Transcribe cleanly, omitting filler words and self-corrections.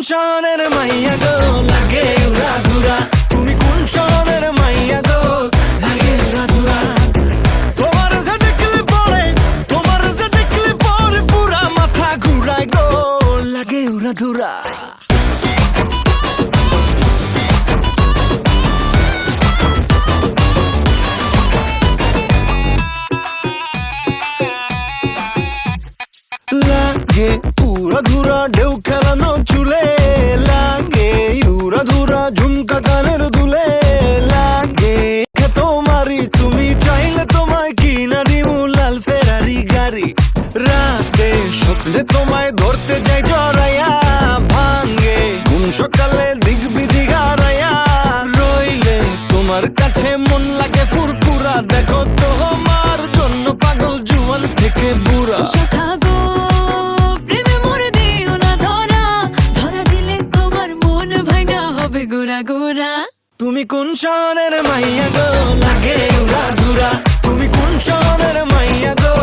শহরের মাইয়া গো লাগে উড়া ধুরা, তুমি কোন শহরের মাইয়া গো লাগে উড়া ধুরা। তোমার যে দেখলে পরে, তোমার যে দেখলে পরে পুরা মাথা ঘুরায় গো লাগে উড়া ধুরা। লাগে উড়া ধুরা ঢেউ খেলানো চুলে, লাগে উড়া ধুরা ঝুমকা কানের দুলে, লাগে তোমারই তুমি চাইলে তোমায় কিনা দিমু লাল ফেরারি গাড়ি। রাতে স্বপ্নে তোমায় ধরতে যাই জড়াইয়া, ভাঙ্গে কোন সকালে দিক বিধি হারাইয়া, রইলে তোমার কাছে মন লাগে ফুরফুরা, দেখো তোমার জন্য পাগল জুয়ান থেকে বুড়া। তুমি কোন শহরের মাইয়া গো লাগে উড়া ধুরা, তুমি কোন শহরের মাইয়া গো